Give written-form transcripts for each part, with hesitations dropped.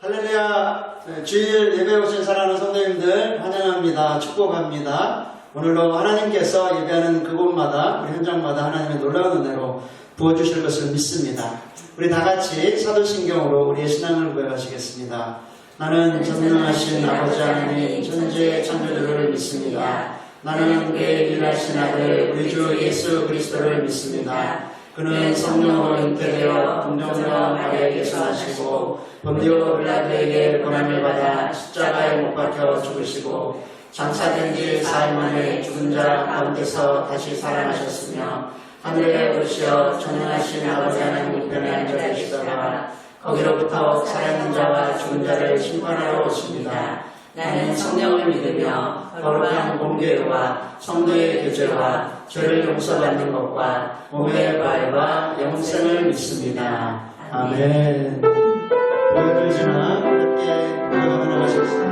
할렐루야. 주일 예배 오신 사랑하는 성도님들 환영합니다. 축복합니다. 오늘도 하나님께서 예배하는 그곳마다 우리 현장마다 하나님의 놀라운 은혜로 부어주실 것을 믿습니다. 우리 다같이 사도신경으로 우리의 신앙을 고백하시겠습니다. 나는 전능하신 아버지 하나님 천지의 창조주를 믿습니다. 나는 그의 일하신 아들 우리 주 예수 그리스도를 믿습니다. 그는 성령으로 잉태되어 동정녀 마리아에게서 나시고 본디오 빌라도에게 고난을 받아 십자가에 못 박혀 죽으시고 장사된 지 4일 만에 죽은 자 가운데서 다시 살아나셨으며 하늘에 오르시어 전능하신 아버지 하나님 우편에 앉아 계시더라. 거기로부터 살아있는 자와 죽은 자를 심판하러 오십니다. 나는 성령을 믿으며 거룩한 공교회와 성도의 교제와 죄를 용서받는 것과 몸의 부활과 영생을 믿습니다. 아멘. 보여드리지만 함께 고백하도록 하시겠습니다.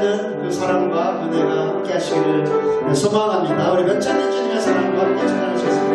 넘치는 그 사랑과 은혜가 함께 하시기를 소망합니다. 우리 몇천년 주님의 사랑과 함께 찬양하셨습니다.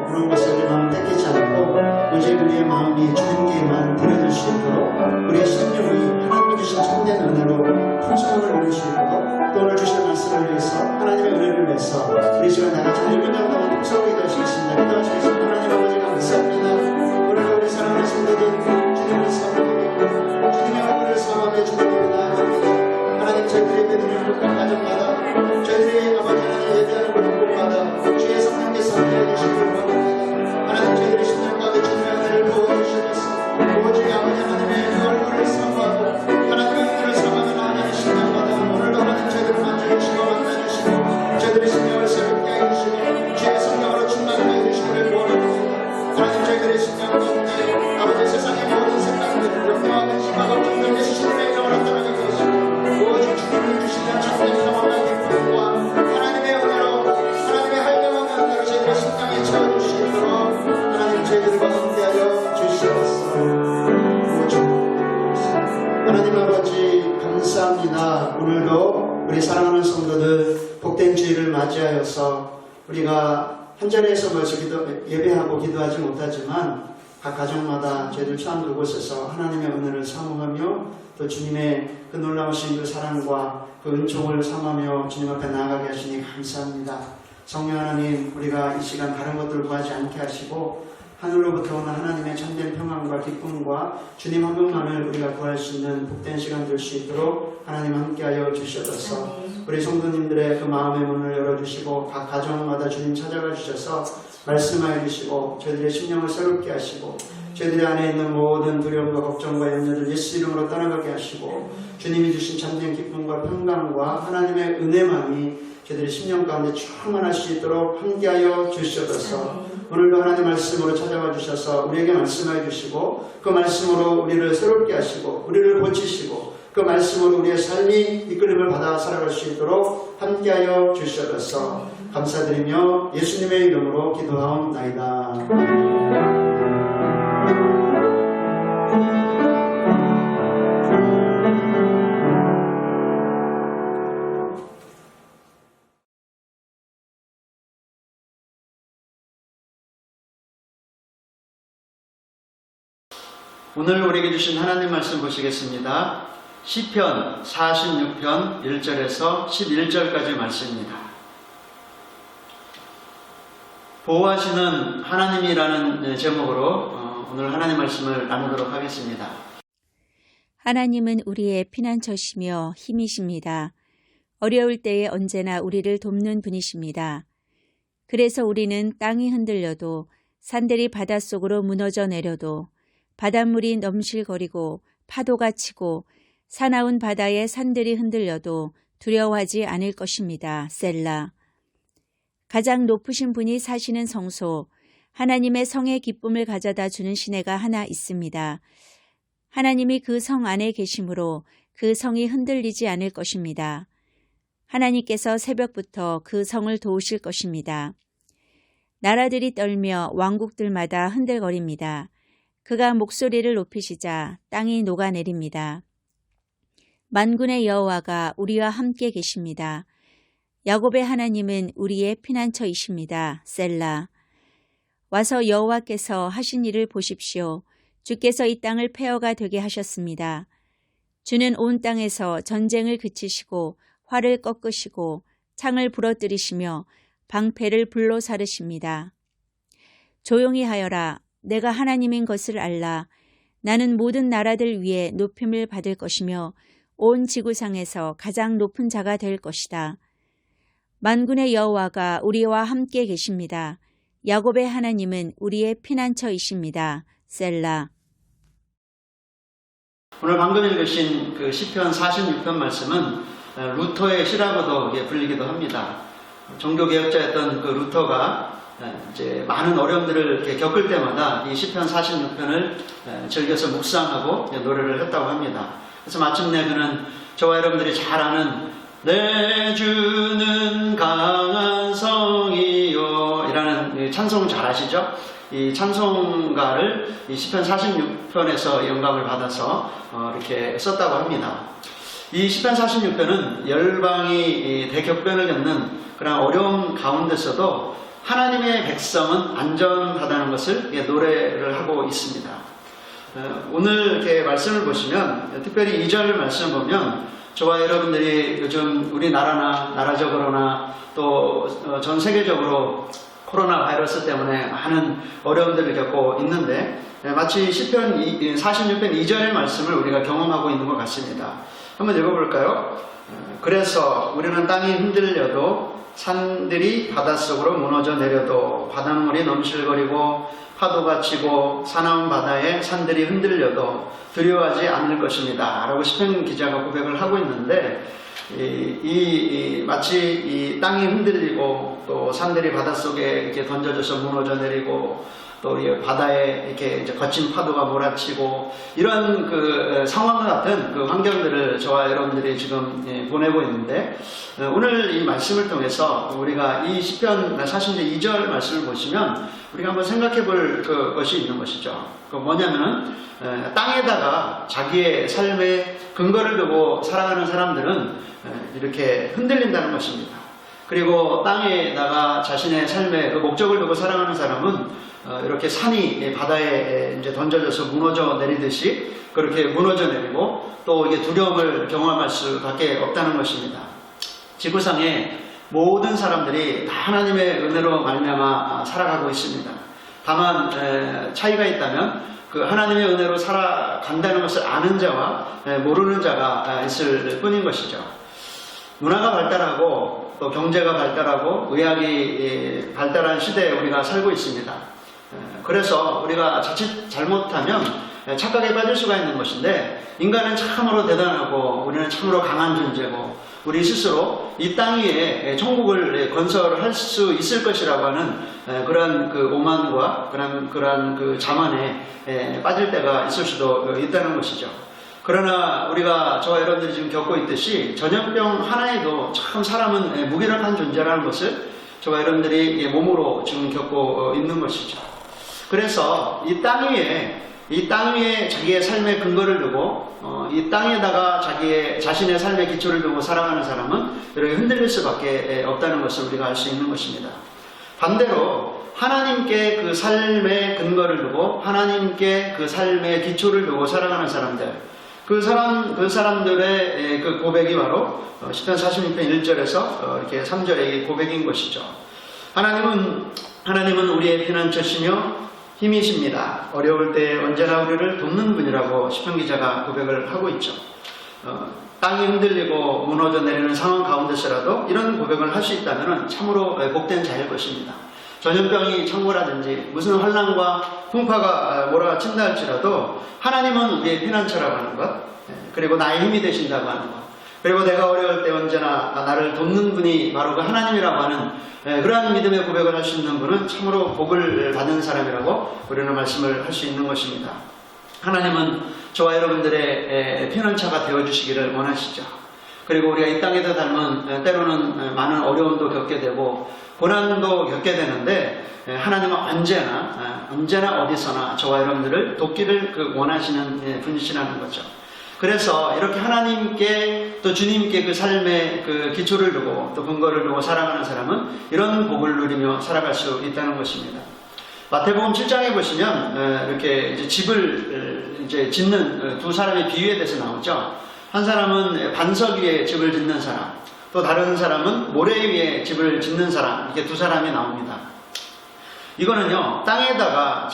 그런 것을 우리 마음 뺏기지 않고 오직 우리의 마음이 주님께만 드려질 수 있도록 우리의 심령이 하나님이 주신 참된 은혜로 풍성함을 누릴 수 있도록 또 오늘 주신 말씀을 위해서 하나님의 은혜를 위해서 우리 시간 나같이 1분 정도만 풍성하게 기도하시겠습니다. 기도하시겠습니다. 하나님 아버지 감사합니다. 오늘도 우리 사랑하는 성도들 주님을 사모하며 주님의 얼굴을 사모하며 주님을 나아갑니다. 하나님 저희들의 예배드리는 가정마다 저희들이 아버지 하나님 예배하는 곳마다 주의 성령께서 함께해 주시기를 원합니다. 하나님 저희들의 심령 가운데 주님의 은혜를 부어주셔서 오직 아버지 하나님의 그 얼굴을 사모하고 하나님의 은혜를 사모하는 하나님의 심령마다 오늘도 하나님 저희들을 만져주시고 만나주시고 저희들의 심령을 새롭게 해주시고 주의 성령으로 충만하게 해주시기를 원합니다. 하나님 저희들의 심령 가운데 아버지 세상의 모든 생각들을 염려와 근심과 걱정들 예수님의 이름으로 떠나게 하시고 오직 주님을 주시는 참된 평안과 기쁨과 하나님의 은혜로 하나님의 할례와 은혜로 저희들의 심령에 채워주시도록 하나님 저희들과 함께하여 주시옵소서. 하나님 아버지 감사합니다. 오늘도 우리 사랑하는 성도들 복된 주일을 맞이하여서 우리가 한 자리에서 모여서 예배하고 기도하지 못하지만 각 가정마다 저희들 처한 그곳에서 하나님의 은혜를 사모하며 또 주님의 그 놀라우신 그 사랑과 그 은총을 삼하며 주님 앞에 나아가게 하시니 감사합니다. 성령 하나님, 우리가 이 시간 다른 것들 구하지 않게 하시고 하늘로부터 오는 하나님의 참된 평안과 기쁨과 주님 한 분만을 우리가 구할 수 있는 복된 시간 될 수 있도록 하나님 함께하여 주셔서 우리 성도님들의 그 마음의 문을 열어주시고 각 가정마다 주님 찾아가 주셔서 말씀하여 주시고 저희들의 심령을 새롭게 하시고 저희들의 안에 있는 모든 두려움과 걱정과 염려를 예수 이름으로 떠나가게 하시고 주님이 주신 참된 기쁨과 평강과 하나님의 은혜만이 저희들의 심령 가운데 충만할 수 있도록 함께하여 주시옵소서. 오늘도 하나님 말씀으로 찾아와 주셔서 우리에게 말씀하여 주시고 그 말씀으로 우리를 새롭게 하시고 우리를 고치시고 그 말씀으로 우리의 삶이 이끌림을 받아 살아갈 수 있도록 함께하여 주시옵소서. 감사드리며 예수님의 이름으로 기도하옵나이다. 오늘 우리에게 주신 하나님 말씀 보시겠습니다. 시편 46편 1절에서 11절까지 말씀입니다. 보호하시는 하나님이라는 제목으로 오늘 하나님 말씀을 나누도록 하겠습니다. 하나님은 우리의 피난처시며 힘이십니다. 어려울 때에 언제나 우리를 돕는 분이십니다. 그래서 우리는 땅이 흔들려도 산들이 바닷속으로 무너져 내려도 바닷물이 넘실거리고 파도가 치고 사나운 바다의 산들이 흔들려도 두려워하지 않을 것입니다. 셀라. 가장 높으신 분이 사시는 성소, 하나님의 성의 기쁨을 가져다 주는 시내가 하나 있습니다. 하나님이 그 성 안에 계심으로 그 성이 흔들리지 않을 것입니다. 하나님께서 새벽부터 그 성을 도우실 것입니다. 나라들이 떨며 왕국들마다 흔들거립니다. 그가 목소리를 높이시자 땅이 녹아내립니다. 만군의 여호와가 우리와 함께 계십니다. 야곱의 하나님은 우리의 피난처이십니다. 셀라. 와서 여호와께서 하신 일을 보십시오. 주께서 이 땅을 폐허가 되게 하셨습니다. 주는 온 땅에서 전쟁을 그치시고 활을 꺾으시고 창을 부러뜨리시며 방패를 불로 사르십니다. 조용히 하여라. 내가 하나님인 것을 알라. 나는 모든 나라들 위에 높임을 받을 것이며 온 지구상에서 가장 높은 자가 될 것이다. 만군의 여호와가 우리와 함께 계십니다. 야곱의 하나님은 우리의 피난처이십니다. 셀라. 오늘 방금 읽으신 그 시편 46편 말씀은 루터의 시라고도 불리기도 합니다. 종교개혁자였던 그 루터가 이제 많은 어려움들을 이렇게 겪을 때마다 이 시편 46편을 즐겨서 묵상하고 노래를 했다고 합니다. 그래서 마침내 그는 저와 여러분들이 잘 아는 내 주는 강한 성이요 이라는 찬송 잘 아시죠? 이 찬송가를 이 시편 46편에서 영감을 받아서 이렇게 썼다고 합니다. 이 시편 46편은 열방이 대격변을 겪는 그런 어려움 가운데서도 하나님의 백성은 안전하다는 것을 노래를 하고 있습니다. 오늘 이렇게 말씀을 보시면 특별히 2절 말씀을 보면 저와 여러분들이 요즘 우리나라나 나라적으로나 또 전 세계적으로 코로나 바이러스 때문에 많은 어려움들을 겪고 있는데 마치 시편 46편 2절의 말씀을 우리가 경험하고 있는 것 같습니다. 한번 읽어볼까요? 그래서 우리는 땅이 흔들려도 산들이 바닷속으로 무너져 내려도 바닷물이 넘실거리고 파도가 치고 사나운 바다에 산들이 흔들려도 두려워하지 않을 것입니다 라고 시편 기자가 고백을 하고 있는데 마치 이 땅이 흔들리고 또 산들이 바닷속에 이렇게 던져져서 무너져 내리고 또 바다에 이렇게 이제 거친 파도가 몰아치고 이런 그 상황과 같은 그 환경들을 저와 여러분들이 지금 보내고 있는데 오늘 이 말씀을 통해서 우리가 이 시편 42절 말씀을 보시면 우리가 한번 생각해 볼 것이 있는 것이죠. 그 뭐냐면 땅에다가 자기의 삶의 근거를 두고 살아가는 사람들은 이렇게 흔들린다는 것입니다. 그리고 땅에다가 자신의 삶의 그 목적을 두고 살아가는 사람은 이렇게 산이 바다에 이제 던져져서 무너져 내리듯이 그렇게 무너져 내리고 또 이게 두려움을 경험할 수밖에 없다는 것입니다. 지구상의 모든 사람들이 다 하나님의 은혜로 말미암아 살아가고 있습니다. 다만 차이가 있다면 그 하나님의 은혜로 살아간다는 것을 아는 자와 모르는 자가 있을 뿐인 것이죠. 문화가 발달하고 또 경제가 발달하고 의학이 발달한 시대에 우리가 살고 있습니다. 그래서 우리가 자칫 잘못하면 착각에 빠질 수가 있는 것인데 인간은 참으로 대단하고 우리는 참으로 강한 존재고 우리 스스로 이 땅 위에 천국을 건설할 수 있을 것이라고 하는 그러한 그 오만과 그러한 그 자만에 빠질 때가 있을 수도 있다는 것이죠. 그러나 우리가 저와 여러분들이 지금 겪고 있듯이 전염병 하나에도 참 사람은 무기력한 존재라는 것을 저와 여러분들이 몸으로 지금 겪고 있는 것이죠. 그래서 이 땅 위에 자기의 삶의 근거를 두고 이 땅에다가 자신의 삶의 기초를 두고 살아가는 사람은 이렇게 흔들릴 수밖에 없다는 것을 우리가 알 수 있는 것입니다. 반대로 하나님께 그 삶의 근거를 두고 하나님께 그 삶의 기초를 두고 살아가는 사람들 그 사람들의 그 고백이 바로 시편 46편 1절에서 이렇게 3절의 고백인 것이죠. 하나님은 우리의 피난처시며 힘이십니다. 어려울 때 언제나 우리를 돕는 분이라고 시편 기자가 고백을 하고 있죠. 땅이 흔들리고 무너져 내리는 상황 가운데서라도 이런 고백을 할 수 있다면 참으로 복된 자일 것입니다. 전염병이 창궐하든지 무슨 환난과 풍파가 몰아친다 할지라도 하나님은 우리의 피난처라고 하는 것, 그리고 나의 힘이 되신다고 하는 것, 그리고 내가 어려울 때 언제나 나를 돕는 분이 바로 그 하나님이라고 하는 그러한 믿음의 고백을 할 수 있는 분은 참으로 복을 받는 사람이라고 우리는 말씀을 할 수 있는 것입니다. 하나님은 저와 여러분들의 피난처가 되어주시기를 원하시죠. 그리고 우리가 이 땅에서 닮은 때로는 많은 어려움도 겪게 되고 고난도 겪게 되는데 하나님은 언제나 어디서나 저와 여러분들을 돕기를 원하시는 분이시라는 거죠. 그래서 이렇게 하나님께 또 주님께 그 삶의 그 기초를 두고 또 근거를 두고 살아가는 사람은 이런 복을 누리며 살아갈 수 있다는 것입니다. 마태복음 7장에 보시면 이렇게 이제 집을 이제 짓는 두 사람의 비유에 대해서 나오죠. 한 사람은 반석 위에 집을 짓는 사람, 또 다른 사람은 모래 위에 집을 짓는 사람, 이렇게 두 사람이 나옵니다. 이거는요, 땅에다가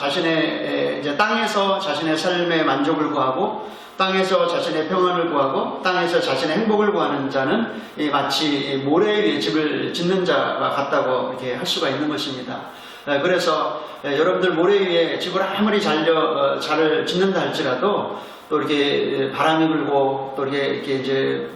땅에서 자신의 삶의 만족을 구하고, 땅에서 자신의 평안을 구하고, 땅에서 자신의 행복을 구하는 자는 마치 모래 위에 집을 짓는 자가 같다고 이렇게 할 수가 있는 것입니다. 그래서 여러분들 모래 위에 집을 아무리 잘 짓는다 할지라도 또 이렇게 바람이 불고 또 이렇게 이제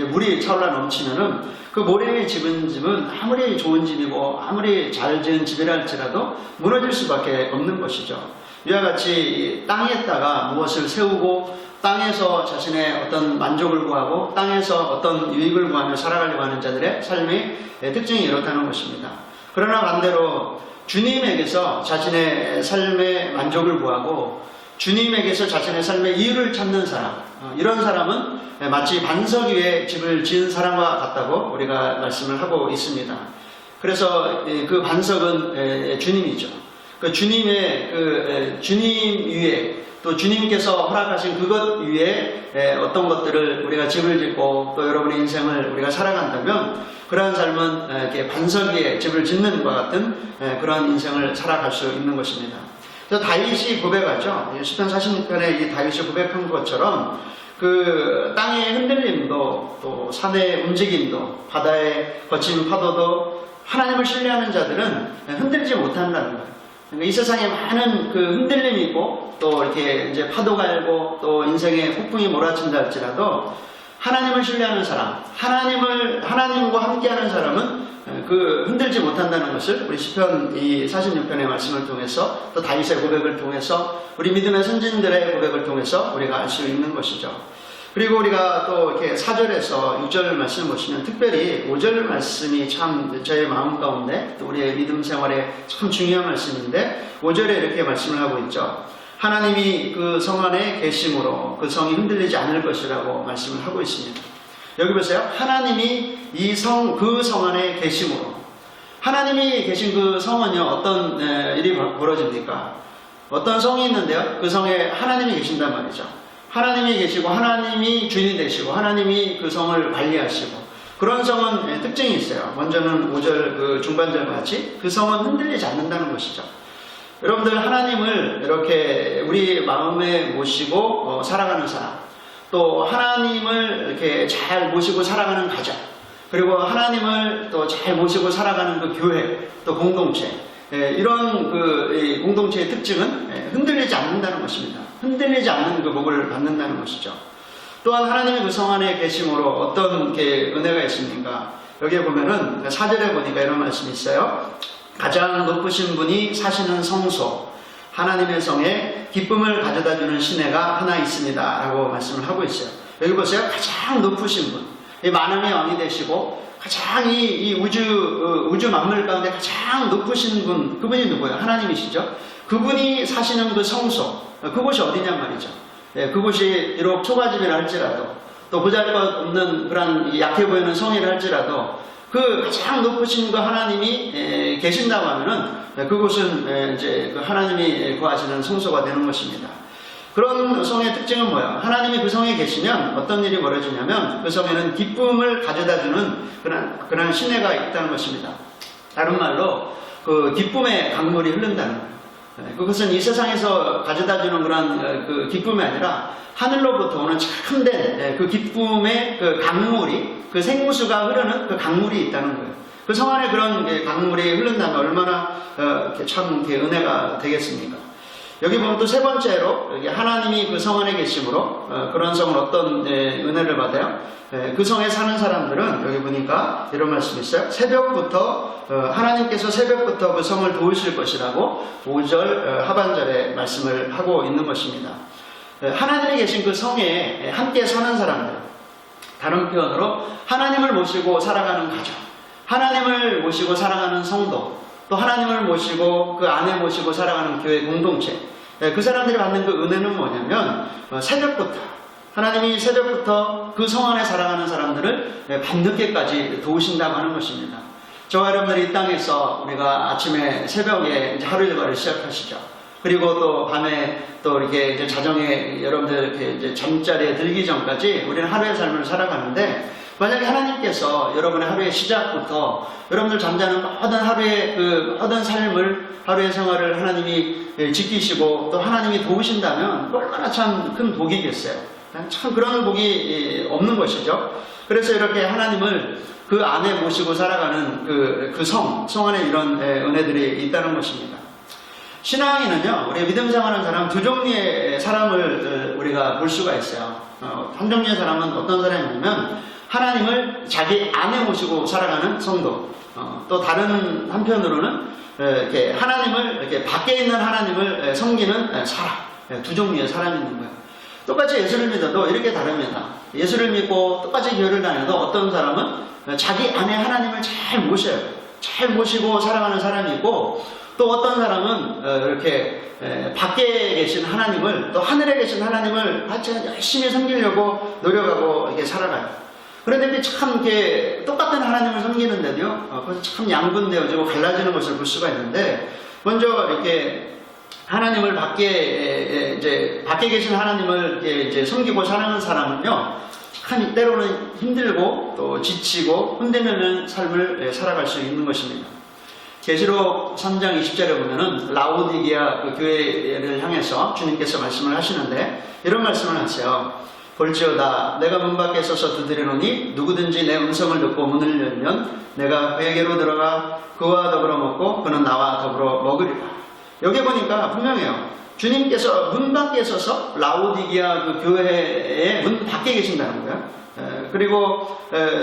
물이 차올라 넘치면은 그 모래 위에 집은 아무리 좋은 집이고 아무리 잘 지은 집이라 할지라도 무너질 수밖에 없는 것이죠. 이와 같이 땅에다가 무엇을 세우고 땅에서 자신의 어떤 만족을 구하고 땅에서 어떤 유익을 구하며 살아가려고 하는 자들의 삶의 특징이 이렇다는 것입니다. 그러나 반대로 주님에게서 자신의 삶의 만족을 구하고 주님에게서 자신의 삶의 이유를 찾는 사람, 이런 사람은 마치 반석 위에 집을 지은 사람과 같다고 우리가 말씀을 하고 있습니다. 그래서 그 반석은 주님이죠. 그 주님의 주님 위에 또 주님께서 허락하신 그것 위에 어떤 것들을 우리가 집을 짓고 또 여러분의 인생을 우리가 살아간다면 그러한 삶은 이렇게 반석 위에 집을 짓는 것 같은 그러한 인생을 살아갈 수 있는 것입니다. 그래서 다윗이 고백하죠. 시편 46편에 이 다윗이 고백한 것처럼 그 땅의 흔들림도 또 산의 움직임도 바다의 거친 파도도 하나님을 신뢰하는 자들은 흔들지 못한다는 거예요. 그러니까 이 세상에 많은 그 흔들림이 있고 또 이렇게 이제 파도가 일고 또 인생의 폭풍이 몰아친다 할지라도 하나님을 신뢰하는 사람, 하나님과 함께하는 사람은 그 흔들지 못한다는 것을 우리 시편 이 46편의 말씀을 통해서 또 다윗의 고백을 통해서 우리 믿음의 선진들의 고백을 통해서 우리가 알 수 있는 것이죠. 그리고 우리가 또 이렇게 4절에서 6절 말씀을 보시면 특별히 5절 말씀이 참 저의 마음 가운데 또 우리의 믿음 생활에 참 중요한 말씀인데 5절에 이렇게 말씀을 하고 있죠. 하나님이 그 성 안에 계심으로 그 성이 흔들리지 않을 것이라고 말씀을 하고 있습니다. 여기 보세요. 하나님이 그 성 안에 계심으로 하나님이 계신 그 성은요 어떤 일이 벌어집니까? 어떤 성이 있는데요. 그 성에 하나님이 계신단 말이죠. 하나님이 계시고 하나님이 주인이 되시고 하나님이 그 성을 관리하시고 그런 성은 특징이 있어요. 먼저는 5절 그 중반절과 같이 그 성은 흔들리지 않는다는 것이죠. 여러분들 하나님을 이렇게 우리 마음에 모시고 살아가는 사람 또 하나님을 이렇게 잘 모시고 살아가는 가정 그리고 하나님을 또 잘 모시고 살아가는 그 교회 또 공동체 이런 그 공동체의 특징은 흔들리지 않는다는 것입니다. 흔들리지 않는 그 복을 받는다는 것이죠. 또한 하나님이 그 성 안에 계심으로 어떤 은혜가 있습니까? 여기에 보면은 4절에 보니까 이런 말씀이 있어요. 가장 높으신 분이 사시는 성소 하나님의 성에 기쁨을 가져다주는 시내가 하나 있습니다 라고 말씀을 하고 있어요. 여기 보세요. 가장 높으신 분 이 만왕의 왕이 되시고 가장 이 우주 만물 가운데 가장 높으신 분 그분이 누구예요? 하나님이시죠. 그분이 사시는 그 성소 그곳이 어디냔 말이죠. 그곳이 비록 초가집이라 할지라도 또 보잘것없는 그런 약해 보이는 성이라 할지라도 그 가장 높으신 그 하나님이 계신다고 하면은 그곳은 이제 그 하나님이 거하시는 성소가 되는 것입니다. 그런 성의 특징은 뭐예요? 하나님이 그 성에 계시면 어떤 일이 벌어지냐면 그 성에는 기쁨을 가져다주는 그런 시내가 있다는 것입니다. 다른 말로 그 기쁨의 강물이 흐른다는 거예요. 그것은 이 세상에서 가져다주는 그런 그 기쁨이 아니라 하늘로부터 오는 참된 그 기쁨의 그 강물이 그 생수가 흐르는 그 강물이 있다는 거예요. 그 성 안에 그런 강물이 흐른다면 얼마나 참 은혜가 되겠습니까? 여기 보면 또 세 번째로 하나님이 그 성 안에 계심으로 그런 성은 어떤 은혜를 받아요? 그 성에 사는 사람들은 여기 보니까 이런 말씀이 있어요. 새벽부터 하나님께서 새벽부터 그 성을 도우실 것이라고 5절 하반절에 말씀을 하고 있는 것입니다. 하나님이 계신 그 성에 함께 사는 사람들 다른 표현으로 하나님을 모시고 살아가는 가정 하나님을 모시고 살아가는 성도 또 하나님을 모시고 그 안에 모시고 살아가는 교회 공동체 그 사람들이 받는 그 은혜는 뭐냐면 새벽부터 하나님이 새벽부터 그 성 안에 살아가는 사람들을 밤늦게까지 도우신다고 하는 것입니다. 저와 여러분들이 이 땅에서 우리가 아침에 새벽에 이제 하루 일과를 시작하시죠. 그리고 또 밤에 또 이렇게 이제 자정에 여러분들 이렇게 이제 잠자리에 들기 전까지 우리는 하루의 삶을 살아가는데 만약에 하나님께서 여러분의 하루의 시작부터 여러분들 잠자는 모든 하루의 그 모든 삶을 하루의 생활을 하나님이 지키시고 또 하나님이 도우신다면 얼마나 참 큰 복이겠어요. 참 그런 복이 없는 것이죠. 그래서 이렇게 하나님을 그 안에 모시고 살아가는 그 성 안에 이런 은혜들이 있다는 것입니다. 신앙인은요, 우리 믿음 생활하는 사람 두 종류의 사람을 우리가 볼 수가 있어요. 한 종류의 사람은 어떤 사람이냐면 하나님을 자기 안에 모시고 살아가는 성도. 또 다른 한편으로는 이렇게 하나님을 이렇게 밖에 있는 하나님을 섬기는 사람. 두 종류의 사람이 있는 거예요. 똑같이 예수를 믿어도 이렇게 다릅니다. 예수를 믿고 똑같이 교회를 다녀도 어떤 사람은 자기 안에 하나님을 잘 모셔요. 잘 모시고 살아가는 사람이 있고 또 어떤 사람은 이렇게 밖에 계신 하나님을 또 하늘에 계신 하나님을 같이 열심히 섬기려고 노력하고 이렇게 살아가요. 그런데 참 이렇게 똑같은 하나님을 섬기는데도요, 그래서 참 양분되어지고 갈라지는 것을 볼 수가 있는데, 먼저 이렇게 하나님을 밖에 계신 하나님을 이제 섬기고 사는 사람은요, 참 때로는 힘들고 또 지치고 흔들리는 삶을 살아갈 수 있는 것입니다. 계시록 3장 20절에 보면은 라오디게아 그 교회를 향해서 주님께서 말씀을 하시는데 이런 말씀을 하세요. 볼지어다 내가 문 밖에 서서 두드리노니 누구든지 내 음성을 듣고 문을 열면 내가 그에게로 들어가 그와 더불어 먹고 그는 나와 더불어 먹으리라. 여기 보니까 분명해요. 주님께서 문 밖에 서서 라오디게아 그 교회의 문 밖에 계신다는 거예요. 그리고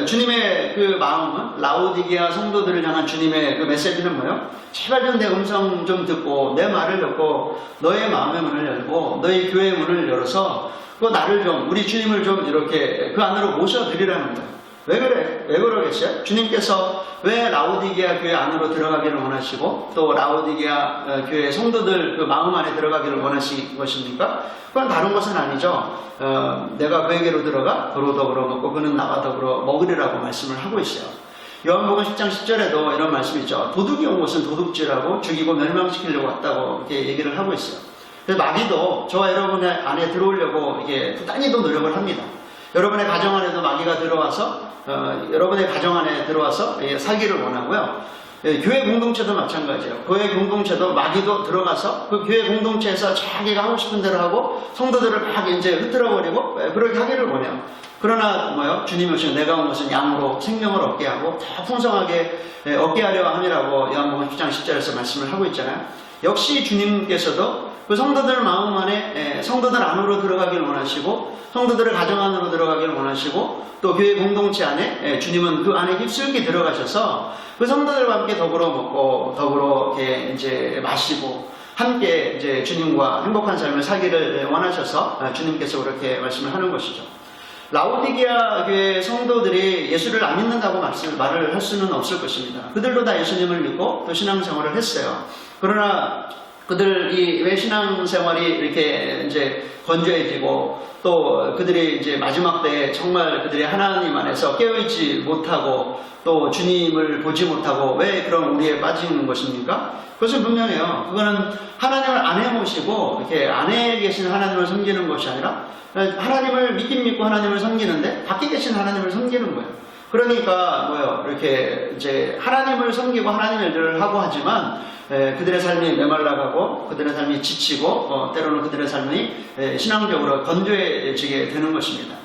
주님의 그 마음은 라오디게아 성도들을 향한 주님의 그 메시지는 뭐예요? 제발 좀 내 음성 좀 듣고 내 말을 듣고 너의 마음의 문을 열고 너의 교회의 문을 열어서 그 나를 좀 우리 주님을 좀 이렇게 그 안으로 모셔드리라는 거예요. 왜 그래? 왜 그러겠어요? 주님께서 왜 라오디게아 교회 안으로 들어가기를 원하시고 또 라오디게아 교회 성도들 그 마음 안에 들어가기를 원하신 것입니까? 그건 다른 것은 아니죠. 내가 그에게로 들어가 그로 더불어 먹고 그는 나와 더불어 먹으리라고 말씀을 하고 있어요. 요한복음 10장 10절에도 이런 말씀이 있죠. 도둑이 온 것은 도둑질하고 죽이고 멸망시키려고 왔다고 이렇게 얘기를 하고 있어요. 그래서 마귀도 저와 여러분의 안에 들어오려고 이게 부단히도 노력을 합니다. 여러분의 가정 안에도 마귀가 들어와서 여러분의 가정 안에 들어와서 살기를 원하고요. 교회 공동체도 마찬가지예요. 교회 공동체도 마귀도 들어가서 그 교회 공동체에서 자기가 하고 싶은 대로 하고 성도들을 막 이제 흐트러버리고 그렇게 하기를 원해요. 그러나 뭐요? 주님이 오신 내가 온 것은 양으로 생명을 얻게 하고 더 풍성하게 얻게 하려 함이라고 요한복음 10장 10절에서 말씀을 하고 있잖아요. 역시 주님께서도 그 성도들 마음 안에 성도들 안으로 들어가길 원하시고 성도들의 가정 안으로 들어가길 원하시고 또 교회 공동체 안에 주님은 그 안에 깊숙이 들어가셔서 그 성도들과 함께 더불어 먹고 더불어 이렇게 이제 마시고 함께 이제 주님과 행복한 삶을 살기를 원하셔서 주님께서 그렇게 말씀을 하는 것이죠. 라오디게아 교회 성도들이 예수를 안 믿는다고 말을 할 수는 없을 것입니다. 그들도 다 예수님을 믿고 또 신앙생활을 했어요. 그러나 그들이 왜 신앙생활이 이렇게 이제 건조해지고 또 그들이 이제 마지막 때에 정말 그들이 하나님 안에서 깨어있지 못하고 또 주님을 보지 못하고 왜 그런 우리에 빠지는 것입니까? 그것은 분명해요. 그거는 하나님을 안에 모시고 이렇게 안에 계신 하나님을 섬기는 것이 아니라 하나님을 믿고 하나님을 섬기는데 밖에 계신 하나님을 섬기는 거예요. 그러니까 뭐요? 이렇게 이제 하나님을 섬기고 하나님의 일을 하고 하지만 그들의 삶이 메말라가고 그들의 삶이 지치고 때로는 그들의 삶이 신앙적으로 건조해지게 되는 것입니다.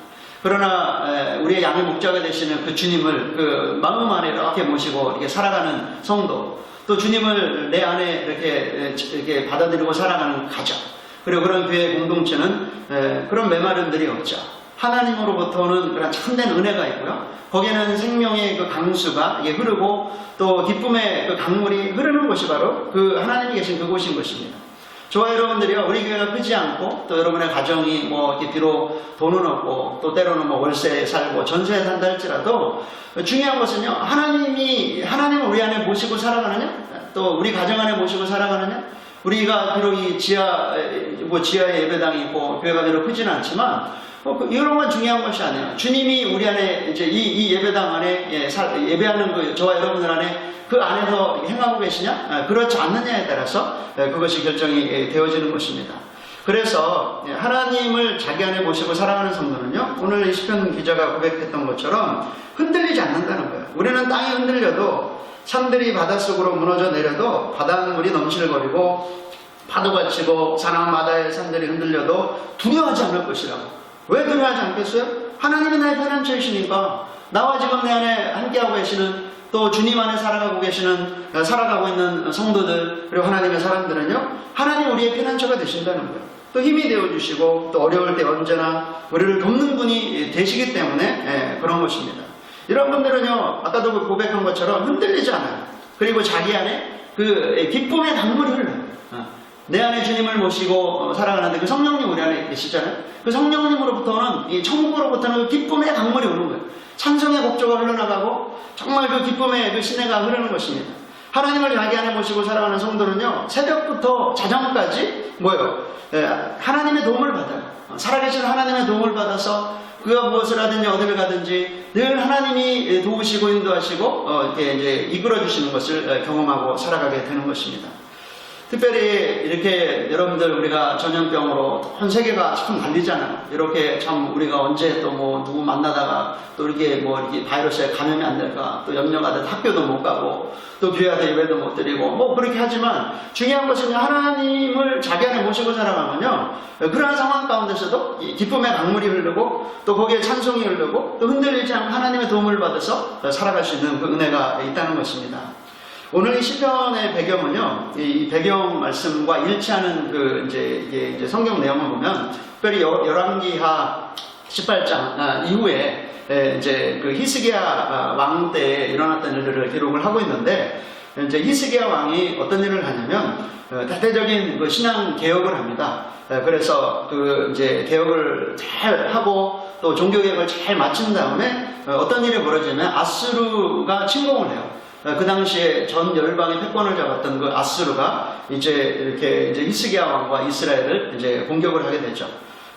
그러나 우리의 양의 목자가 되시는 그 주님을 그 마음 안에 이렇게 모시고 이렇게 살아가는 성도, 또 주님을 내 안에 이렇게 받아들이고 살아가는 가정, 그리고 그런 교회 공동체는 그런 메마름들이 없죠. 하나님으로부터 오는 그런 참된 은혜가 있고요. 거기에는 생명의 그 강수가 흐르고 또 기쁨의 그 강물이 흐르는 곳이 바로 그 하나님이 계신 그곳인 것입니다. 저와 여러분들이요, 우리 교회가 크지 않고 또 여러분의 가정이 뭐 이렇게 비록 돈은 없고 또 때로는 뭐 월세에 살고 전세에 산다 할지라도 중요한 것은요, 하나님을 우리 안에 모시고 살아가느냐, 또 우리 가정 안에 모시고 살아가느냐. 우리가 비록 이 지하에 예배당이 있고 교회가 비록 크지는 않지만 이런 건 중요한 것이 아니에요. 주님이 우리 안에 이제 이 예배당 안에 예배하는 그 저와 여러분들 안에 그 안에서 행하고 계시냐? 그렇지 않느냐에 따라서 그것이 결정이 되어지는 것입니다. 그래서 하나님을 자기 안에 모시고 살아가는 성도는요, 오늘 이 시편 기자가 고백했던 것처럼 흔들리지 않는다는 거예요. 우리는 땅이 흔들려도 산들이 바닷속으로 무너져 내려도 바닷물이 넘실거리고 파도가 치고 사나마다의 산들이 흔들려도 두려워하지 않을 것이라고. 왜 두려워하지 않겠어요? 하나님이 나의 편안처이시니까 나와 지금 내 안에 함께하고 계시는 또 주님 안에 살아가고 있는 성도들 그리고 하나님의 사람들은요, 하나님 우리의 편안처가 되신다는 거예요. 또 힘이 되어주시고 또 어려울 때 언제나 우리를 돕는 분이 되시기 때문에 그런 것입니다. 이런 분들은요, 아까도 고백한 것처럼 흔들리지 않아요. 그리고 자기 안에 그 기쁨의 강물이 흘러요. 내 안에 주님을 모시고 살아가는데 그 성령님 우리 안에 계시잖아요. 그 성령님으로부터는 이 천국으로부터는 그 기쁨의 강물이 오는 거예요. 찬송의 곡조가 흘러나가고 정말 그 기쁨의 그 시내가 흐르는 것입니다. 하나님을 자기 안에 모시고 살아가는 성도는요, 새벽부터 자정까지 하나님의 도움을 받아요. 살아계신 하나님의 도움을 받아서 그가 무엇을 하든지 어디를 가든지 늘 하나님이 도우시고 인도하시고 이렇게 이제 이끌어 주시는 것을 경험하고 살아가게 되는 것입니다. 특별히 이렇게 여러분들 우리가 전염병으로 전 세계가 참 난리잖아요. 이렇게 참 우리가 언제 또 뭐 누구 만나다가 또 이렇게 뭐 이렇게 바이러스에 감염이 안 될까, 또 염려가 돼 학교도 못 가고 또 교회에서 예배도 못 드리고 뭐 그렇게 하지만 중요한 것은 하나님을 자기 안에 모시고 살아가면요, 그러한 상황 가운데서도 기쁨의 강물이 흐르고 또 거기에 찬송이 흐르고 또 흔들리지 않고 하나님의 도움을 받아서 살아갈 수 있는 그 은혜가 있다는 것입니다. 오늘 이 시편의 배경은요, 이 배경 말씀과 일치하는 그 이제 성경 내용을 보면, 특별히 열왕기하 18장 이후에 이제 그 히스기야 왕 때 일어났던 일들을 기록을 하고 있는데, 이제 히스기야 왕이 어떤 일을 하냐면 대대적인 그 신앙 개혁을 합니다. 그래서 그 이제 개혁을 잘 하고 또 종교 개혁을 잘 마친 다음에 어떤 일이 벌어지면 아수르가 침공을 해요. 그 당시에 전 열방의 패권을 잡았던 그 아수르가 이제 이렇게 이제 히스기야 왕과 이스라엘을 이제 공격을 하게 되죠.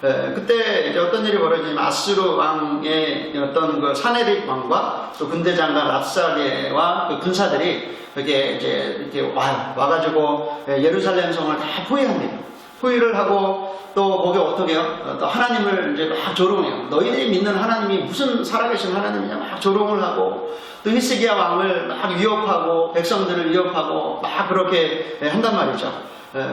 그때 이제 어떤 일이 벌어지냐면 아수르 왕의 어떤 그 사네립 왕과 또 군대장관 랍사게와 그 군사들이 이렇게 와가지고 예루살렘 성을 다 포위합니다. 포위를 하고 또 거기 어떻게 해요? 또 하나님을 이제 막 조롱해요. 너희들이 믿는 하나님이 무슨 살아계신 하나님이냐 막 조롱을 하고, 또 히스기야 왕을 막 위협하고 백성들을 위협하고 막 그렇게 한단 말이죠.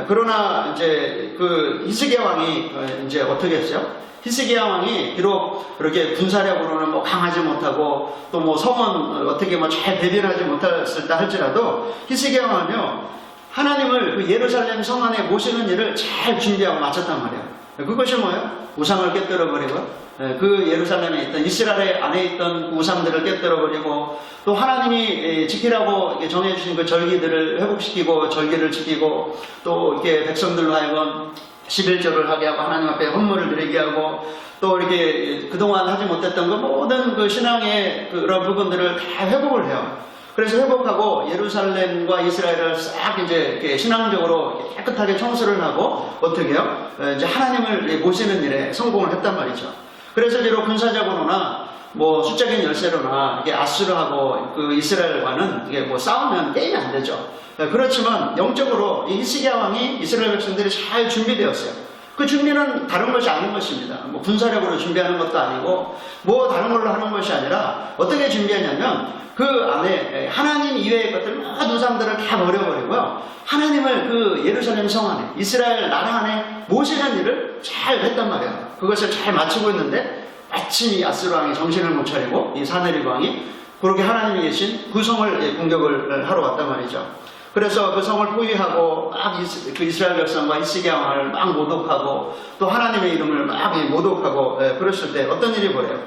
그러나 이제 그 히스기야 왕이 이제 어떻게 했어요? 히스기야 왕이 비록 이렇게 군사력으로는 뭐 강하지 못하고 또 뭐 성은 어떻게 뭐 잘 대변하지 못했다 할지라도 히스기야 왕은요, 하나님을 그 예루살렘 성 안에 모시는 일을 잘 준비하고 마쳤단 말이에요. 그것이 뭐예요? 우상을 깨뜨려버리고, 그 예루살렘에 있던 이스라엘 안에 있던 우상들을 깨뜨려버리고, 또 하나님이 지키라고 정해주신 그 절기들을 회복시키고 절기를 지키고, 또 이렇게 백성들로 하여금 11절을 하게 하고 하나님 앞에 헌물을 드리게 하고, 또 이렇게 그동안 하지 못했던 그 모든 그 신앙의 그런 부분들을 다 회복을 해요. 그래서 회복하고 예루살렘과 이스라엘을 싹 이제 이렇게 신앙적으로 깨끗하게 청소를 하고 어떻게 해요? 이제 하나님을 모시는 일에 성공을 했단 말이죠. 그래서 비록 군사적으로나 뭐 숫자적인 열세로나 이게 아수르하고 그 이스라엘과는 이게 뭐 싸우면 게임이 안 되죠. 그렇지만 영적으로 이 히스기야 왕이 이스라엘 백성들이 잘 준비되었어요. 그 준비는 다른 것이 아닌 것입니다. 뭐 군사력으로 준비하는 것도 아니고 뭐 다른 걸로 하는 것이 아니라 어떻게 준비했냐면 그 안에 하나님 이외의 것들 모든 우상들을 다 버려버리고요, 하나님을 그 예루살렘 성 안에 이스라엘 나라 안에 모시는 일을 잘 했단 말이에요. 그것을 잘 마치고 있는데 마침 이 아수르 왕이 정신을 못 차리고 이 사네립 왕이 그렇게 하나님이 계신 그 성을 공격을 하러 왔단 말이죠. 그래서 그 성을 포위하고 막 그 이스라엘 백성과 히스기야 왕을 막 모독하고 또 하나님의 이름을 막 모독하고 그랬을 때 어떤 일이 벌어요?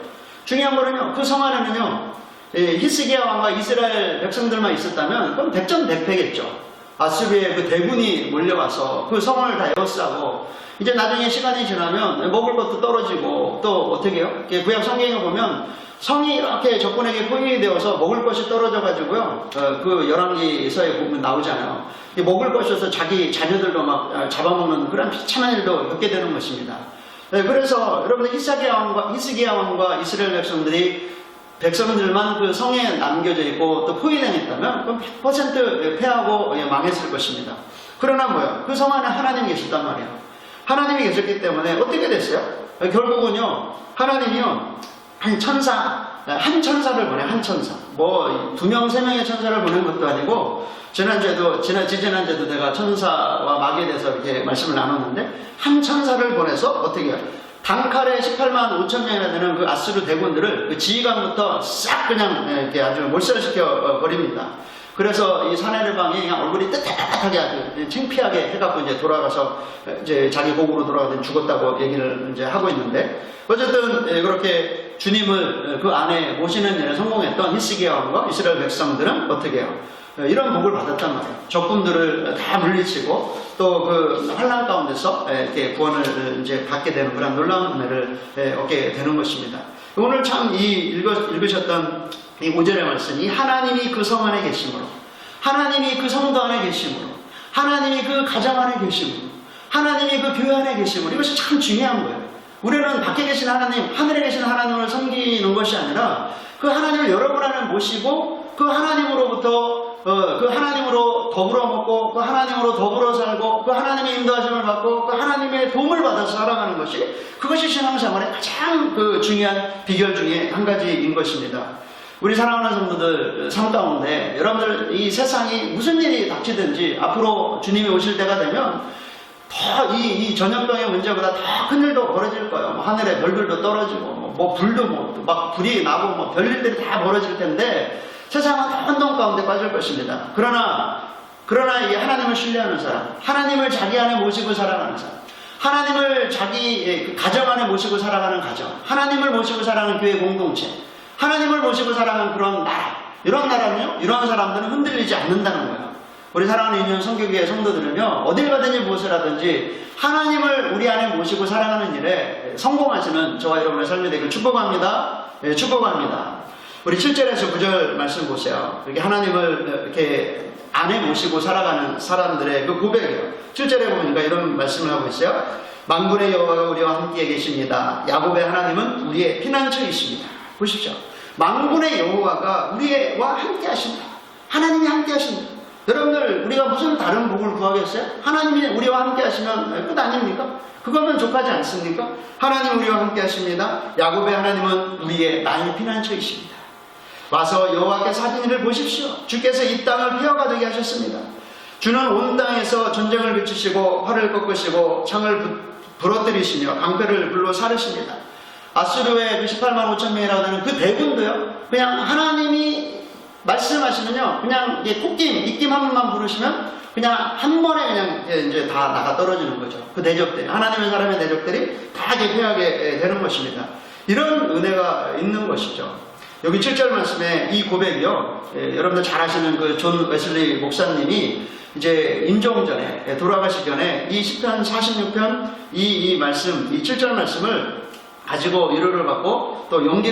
중요한 거는요, 그 성 안에는요, 히스기야 왕과 이스라엘 백성들만 있었다면 그럼 백전백패겠죠. 아수르의 그 대군이 몰려와서 그 성을 다 에워싸고, 이제 나중에 시간이 지나면 먹을 것도 떨어지고, 또 어떻게 해요? 구약 성경에 보면 성이 이렇게 적군에게 포위되어서 먹을 것이 떨어져가지고요, 그 열왕기서에 보면 나오잖아요. 먹을 것이어서 자기 자녀들도 막 잡아먹는 그런 비참한 일도 겪게 되는 것입니다. 그래서 여러분들 히스기야 왕과 이스라엘 백성들만 그 성에 남겨져 있고 또 포위당했다면 그럼 100% 패하고 망했을 것입니다. 그러나 뭐요? 그 성 안에 하나님이 계셨단 말이에요. 하나님이 계셨기 때문에 어떻게 됐어요? 결국은요, 하나님이요, 한 천사를 보내, 한 천사. 뭐, 2명, 3명의 천사를 보낸 것도 아니고, 지난주에도 내가 천사와 마귀에 대해서 이렇게 말씀을 나눴는데, 한 천사를 보내서 어떻게 해요? 단칼에 18만 5천 명이나 되는 그 아수르 대군들을 그 지휘관부터 싹 그냥 이렇게 아주 몰살시켜 버립니다. 그래서 이 사네립 왕이 그냥 얼굴이 뜨뜻하게 아주 창피하게 해갖고 이제 돌아가서 이제 자기 고국으로 돌아가서 죽었다고 얘기를 이제 하고 있는데, 어쨌든 그렇게 주님을 그 안에 모시는 일에 성공했던 히스기야 왕과 이스라엘 백성들은 어떻게 해요? 이런 복을 받았단 말이에요. 적군들을 다 물리치고 또 그 환난 가운데서 이렇게 구원을 이제 받게 되는 그런 놀라운 은혜를 얻게 되는 것입니다. 오늘 참 읽으셨던 이 5절의 말씀, 이 하나님이 그 성 안에 계심으로, 하나님이 그 성도 안에 계심으로, 하나님이 그 가정 안에 계심으로, 하나님이 그 교회 안에 계심으로, 이것이 참 중요한 거예요. 우리는 밖에 계신 하나님, 하늘에 계신 하나님을 섬기는 것이 아니라 그 하나님을 여러분 안에 모시고 그 하나님으로부터 그 하나님으로 더불어 먹고 그 하나님으로 더불어 살고 그 하나님의 인도하심을 받고 그 하나님의 도움을 받아서 살아가는 것이 그것이 신앙생활의 가장 그 중요한 비결 중에 한 가지인 것입니다. 우리 사랑하는 성도들 삶 가운데 여러분들 이 세상이 무슨 일이 닥치든지 앞으로 주님이 오실 때가 되면 더 이 전염병의 문제보다 더 큰 일도 벌어질 거예요. 뭐 하늘에 별들도 떨어지고 뭐 불도 막 불이 나고 뭐 별일들이 다 벌어질 텐데 세상은 다 혼돈 가운데 빠질 것입니다. 그러나 이 하나님을 신뢰하는 사람, 하나님을 자기 안에 모시고 살아가는 사람, 하나님을 자기 가정 안에 모시고 살아가는 가정, 하나님을 모시고 살아가는 교회 공동체, 하나님을 모시고 살아가는 그런 나라, 이런 나라는요, 이런 사람들은 흔들리지 않는다는 거예요. 우리 사랑하는 유년 성교교회 성도들은요, 어딜 가든지 무엇을 하든지 하나님을 우리 안에 모시고 살아가는 일에 성공하시는 저와 여러분의 삶이 되길 축복합니다. 네, 축복합니다. 우리 7절에서 9절 말씀 보세요. 이렇게 하나님을 이렇게 안에 모시고 살아가는 사람들의 그 고백이에요. 7절에 보니까 이런 말씀을 하고 있어요. 만군의 여호와가 우리와 함께 계십니다. 야곱의 하나님은 우리의 피난처이십니다. 보십시오. 만군의 여호와가 우리와 함께 하신다. 하나님이 함께 하신다. 여러분들 우리가 무슨 다른 복을 구하겠어요? 하나님이 우리와 함께 하시면 끝 아닙니까? 그거면 족하지 않습니까? 하나님 우리와 함께 하십니다. 야곱의 하나님은 우리의 나의 피난처이십니다. 와서 여호와께 사진 일을 보십시오. 주께서 이 땅을 폐허가 되게 하셨습니다. 주는 온 땅에서 전쟁을 그치시고 활을 꺾으시고 창을 부러뜨리시며 강패를 불러 사르십니다. 아수르의 18만 5천 명이라고 하는 그 대군도요, 그냥 하나님이 말씀하시면요, 그냥 입김 한 번만 부르시면 그냥 한 번에 그냥 이제 다 나가 떨어지는 거죠. 그 대적들이, 하나님의 사람의 대적들이 다 개폐하게 되는 것입니다. 이런 은혜가 있는 것이죠. 여기 7절 말씀에 이 고백이요, 여러분들 잘 아시는 그 존 웨슬리 목사님이 이제 임종전에 돌아가시기 전에 이 시편 46편 이 말씀, 이 7절 말씀을 가지고 위로를 받고 또 용기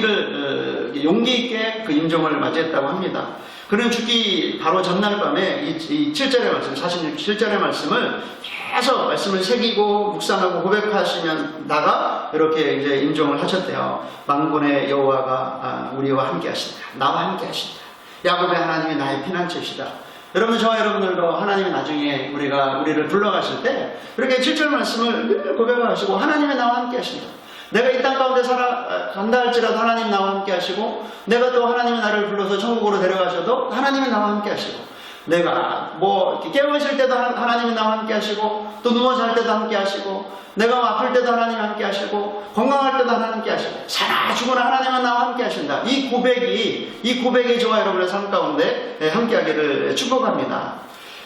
있게 그 임종을 맞이했다고 합니다. 그는 죽기 바로 전날 밤에 이 7절의 말씀, 47절의 말씀을 계속 말씀을 새기고 묵상하고 고백하시면다가 이렇게 이제 임종을 하셨대요. 만군의 여호와가 우리와 함께 하신다. 나와 함께 하신다. 야곱의 하나님이 나의 피난처시다. 여러분, 저와 여러분들도 하나님이 나중에 우리를 불러가실 때 이렇게 7절 말씀을 늘 고백하시고 하나님이 나와 함께 하신다. 내가 이 땅 가운데 살아간다 할지라도 하나님 나와 함께 하시고, 내가 또 하나님이 나를 불러서 천국으로 데려가셔도 하나님이 나와 함께 하시고, 내가 뭐 깨어있을 때도 하나님이 나와 함께 하시고, 또 누워 잘 때도 함께 하시고, 내가 아플 때도 하나님이 함께 하시고, 건강할 때도 하나님께 하시고, 살아 죽으나 하나님은 나와 함께 하신다. 이 고백이 저와 여러분의 삶 가운데 함께 하기를 축복합니다.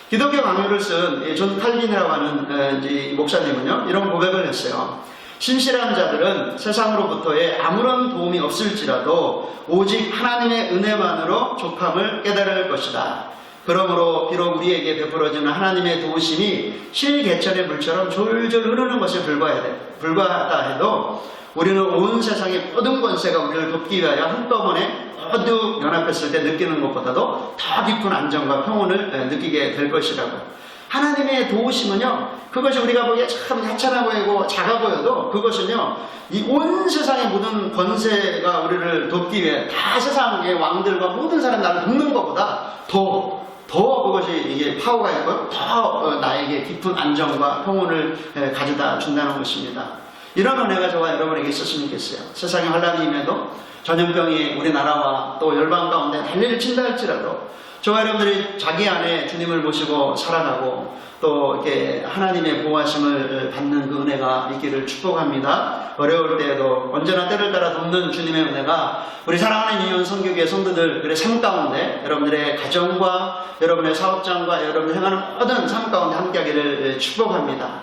기독교 강요를 쓴 존 칼빈이라고 하는 이 목사님은요, 이런 고백을 했어요. 신실한 자들은 세상으로부터의 아무런 도움이 없을지라도 오직 하나님의 은혜만으로 족함을 깨달을 것이다. 그러므로 비록 우리에게 베풀어지는 하나님의 도우심이 실개천의 물처럼 졸졸 흐르는 것에 불과하다 해도 우리는 온 세상의 모든 권세가 우리를 돕기 위하여 한꺼번에 모두 연합했을 때 느끼는 것보다도 더 깊은 안정과 평온을 느끼게 될 것이라고. 하나님의 도우심은요, 그것이 우리가 보기에 참 하찮아 보이고 작아 보여도 그것은요, 이 온 세상의 모든 권세가 우리를 돕기 위해 다 세상의 왕들과 모든 사람 나를 돕는 것보다 더 그것이 이게 파워가 있고 더 나에게 깊은 안정과 평온을 가져다 준다는 것입니다. 이런 은혜가 저와 여러분에게 있었으면 좋겠어요. 세상의 환란이 임해도 전염병이 우리나라와 또 열방 가운데 난리를 친다 할지라도 저와 여러분들이 자기 안에 주님을 모시고 살아가고 또 이렇게 하나님의 보호하심을 받는 그 은혜가 있기를 축복합니다. 어려울 때에도 언제나 때를 따라 돕는 주님의 은혜가 우리 사랑하는 유년 성교교회 성도들의 삶 가운데 여러분들의 가정과 여러분의 사업장과 여러분이 행하는 모든 삶 가운데 함께하기를 축복합니다.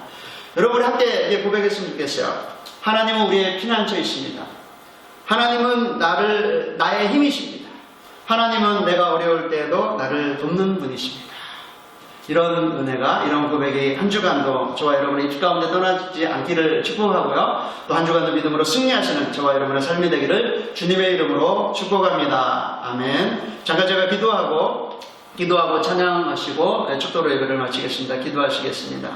여러분이 함께 고백했으면 좋겠어요. 하나님은 우리의 피난처이십니다. 하나님은 나의 힘이십니다. 하나님은 내가 어려울 때에도 나를 돕는 분이십니다. 이런 은혜가, 이런 고백이 한 주간도 저와 여러분의 입 가운데 떠나지 않기를 축복하고요. 또 한 주간도 믿음으로 승리하시는 저와 여러분의 삶이 되기를 주님의 이름으로 축복합니다. 아멘. 잠깐 제가 기도하고 찬양하시고 축도로 예배를 마치겠습니다. 기도하시겠습니다.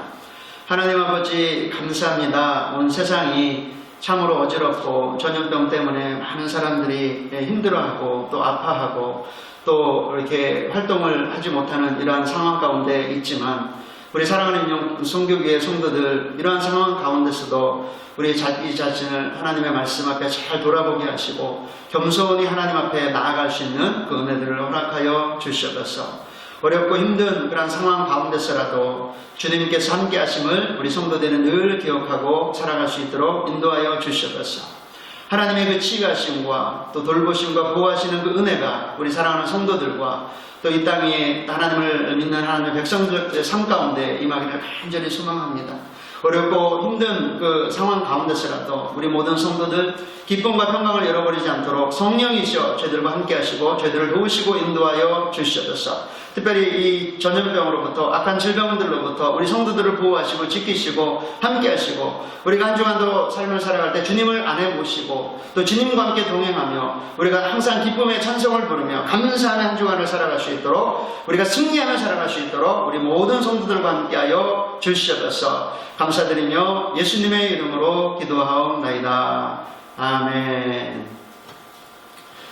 하나님 아버지 감사합니다. 온 세상이 참으로 어지럽고 전염병 때문에 많은 사람들이 힘들어하고 또 아파하고 또 이렇게 활동을 하지 못하는 이러한 상황 가운데 있지만 우리 사랑하는 성교교회 성도들 이러한 상황 가운데서도 우리 자기 자신을 하나님의 말씀 앞에 잘 돌아보게 하시고 겸손히 하나님 앞에 나아갈 수 있는 그 은혜들을 허락하여 주시옵소서. 어렵고 힘든 그런 상황 가운데서라도 주님께서 함께 하심을 우리 성도들은 늘 기억하고 살아갈 수 있도록 인도하여 주시옵소서. 하나님의 그 치유하심과 또 돌보심과 보호하시는 그 은혜가 우리 사랑하는 성도들과 또 이 땅에 하나님을 믿는 하나님의 백성들의 삶 가운데 임하기를 간절히 소망합니다. 어렵고 힘든 그 상황 가운데서라도 우리 모든 성도들 기쁨과 평강을 잃어버리지 않도록 성령이시여 저희들과 함께 하시고 저희들을 도우시고 인도하여 주시옵소서. 특별히 이 전염병으로부터 악한 질병들로부터 우리 성도들을 보호하시고 지키시고 함께 하시고 우리가 한 주간도 삶을 살아갈 때 주님을 안에 모시고 또 주님과 함께 동행하며 우리가 항상 기쁨의 찬송을 부르며 감사하는 한 주간을 살아갈 수 있도록 우리가 승리하며 살아갈 수 있도록 우리 모든 성도들과 함께하여 주시옵소서. 감사드리며 예수님의 이름으로 기도하옵나이다. 아멘.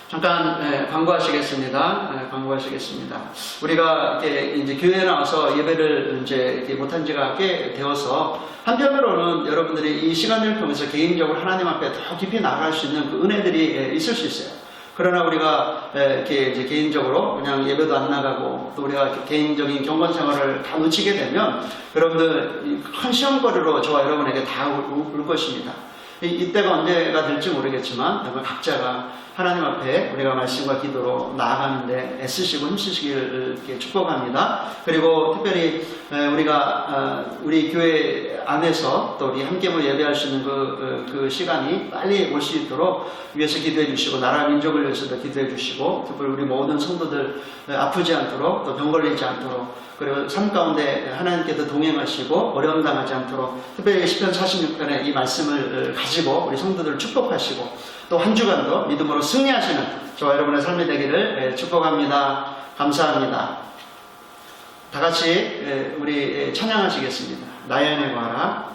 잠깐 광고하시겠습니다. 광고하시겠습니다. 우리가 이제 교회에 나와서 예배를 이제 못한 지가 꽤 되어서 한편으로는 여러분들이 이 시간을 통해서 개인적으로 하나님 앞에 더 깊이 나아갈 수 있는 그 은혜들이 있을 수 있어요. 그러나 우리가 이렇게 이제 개인적으로 그냥 예배도 안 나가고 또 우리가 개인적인 경건 생활을 다 놓치게 되면 여러분들 큰 시험거리로 저와 여러분에게 다 올 것입니다. 이때가 언제가 될지 모르겠지만 정말 각자가 하나님 앞에 우리가 말씀과 기도로 나아가는데 애쓰시고 힘쓰시기를 이렇게 축복합니다. 그리고 특별히 우리가 우리 교회 안에서 또 우리 함께 예배할 수 있는 그 시간이 빨리 올 수 있도록 위해서 기도해 주시고 나라 민족을 위해서도 기도해 주시고 특별히 우리 모든 성도들 아프지 않도록 또 병 걸리지 않도록 그리고 삶 가운데 하나님께서 동행하시고 어려움 당하지 않도록 특별히 시편 46편의 이 말씀을 가지고 우리 성도들을 축복하시고 또 한 주간도 믿음으로 승리하시는 저와 여러분의 삶이 되기를 축복합니다. 감사합니다. 다 같이 우리 찬양하시겠습니다. 나의 안에 거하라.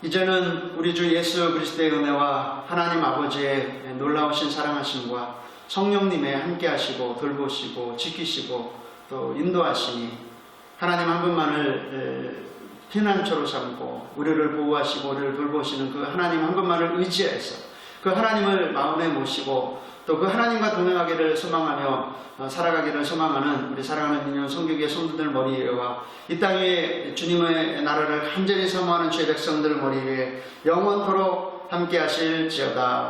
이제는 우리 주 예수 그리스도의 은혜와 하나님 아버지의 놀라우신 사랑하심과 성령님의 함께하시고 돌보시고 지키시고 또 인도하시니 하나님 한 분만을 피난처로 삼고 우리를 보호하시고 우리를 돌보시는 그 하나님 한 분만을 의지해서 그 하나님을 마음에 모시고 또 그 하나님과 동행하기를 소망하며 살아가기를 소망하는 우리 사랑하는 민영 성교계 성도들 머리 위에와 이 땅에 주님의 나라를 간절히 사모하는 주의 백성들 머리 위에 영원토록 함께 하실지어다.